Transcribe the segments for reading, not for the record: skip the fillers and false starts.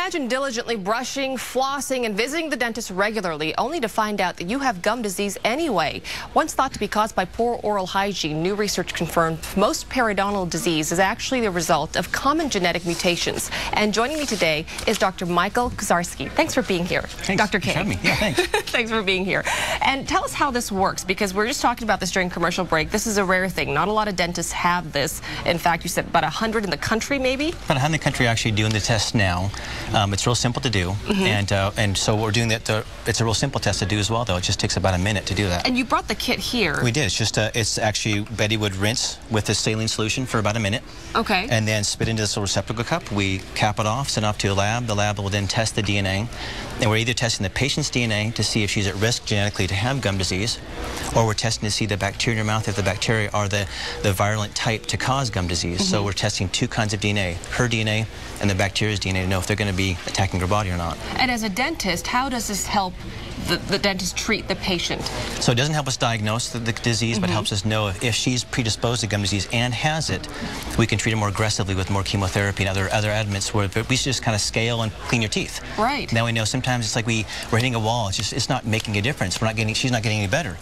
Imagine diligently brushing, flossing, and visiting the dentist regularly, only to find out that you have gum disease anyway. Once thought to be caused by poor oral hygiene, new research confirmed most periodontal disease is actually the result of common genetic mutations. And joining me today is Dr. Michael Kozarski. Thanks for being here. Thanks. Dr. K. Me. Yeah, thanks. Thanks for being here. And tell us how this works, because we're just talking about this during commercial break. This is a rare thing. Not a lot of dentists have this. In fact, you said about 100 in the country, maybe? About 100 in the country actually doing the test now. It's real simple to do, and so we're doing that. It's a real simple test to do as well, though. It just takes about a minute to do that. And you brought the kit here. We did. It's just it's actually Betty would rinse with this saline solution for about a minute. Okay. And then spit into this little receptacle cup. We cap it off, send it off to a lab. The lab will then test the DNA, and we're either testing the patient's DNA to see if she's at risk genetically to have gum disease, or we're testing to see the bacteria in her mouth if the bacteria are the virulent type to cause gum disease. So we're testing two kinds of DNA, her DNA and the bacteria's DNA, to know if they're going to be attacking her body or not. And as a dentist, how does this help the dentist treat the patient? So it doesn't help us diagnose the disease, but helps us know if she's predisposed to gum disease and has it, we can treat her more aggressively with more chemotherapy and other admins, where we should just kind of scale and clean your teeth. Right. Now we know sometimes it's like we're hitting a wall. It's not making a difference. She's not getting any better.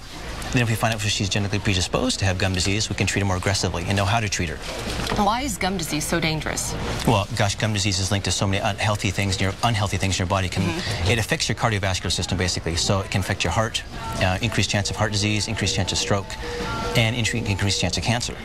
Then if we find out if she's genetically predisposed to have gum disease, we can treat her more aggressively and know how to treat her. Why is gum disease so dangerous? Well, gosh, gum disease is linked to so many unhealthy things in your body. It affects your cardiovascular system, basically. So it can affect your heart, increased chance of heart disease, increased chance of stroke, and increased chance of cancer.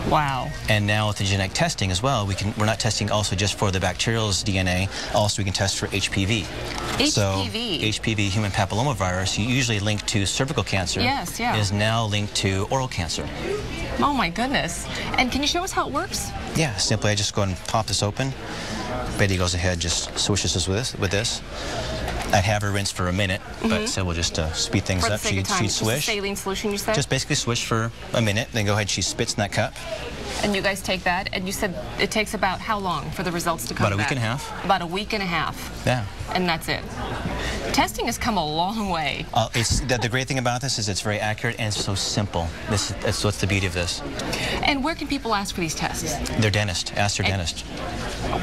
Wow. And now with the genetic testing as well, we're not testing also just for the bacterial's DNA, also we can test for HPV. HPV? So HPV, human papillomavirus, usually linked to cervical cancer, yes, yeah, is now linked to oral cancer. Oh my goodness. And can you show us how it works? Yeah, simply I just go and pop this open. Betty goes ahead, just swishes us with this. I'd have her rinse for a minute, but so we'll just speed things up. She'd swish. Saline solution, you said? Just basically swish for a minute, then go ahead, she spits in that cup. And you guys take that, and you said it takes about how long for the results to come back? About a week and a half. About a week and a half. Yeah. And that's it. Testing has come a long way. The great thing about this is it's very accurate and it's so simple. That's what's the beauty of this. And where can people ask for these tests? Their dentist. Ask their dentist.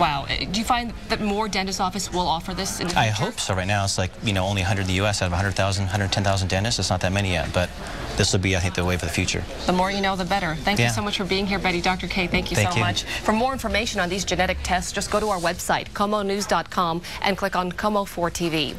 Wow. Do you find that more dentist offices will offer this in the future? I hope so. Right now it's like, only 100 in the U.S. out of 100,000, 110,000 dentists. It's not that many yet, but this will be, I think, the wave of the future. The more you know, the better. Thank you so much for being here, Betty. Dr. K, thank you so much. For more information on these genetic tests, just go to our website, komonews.com, and click on Komo 4 TV.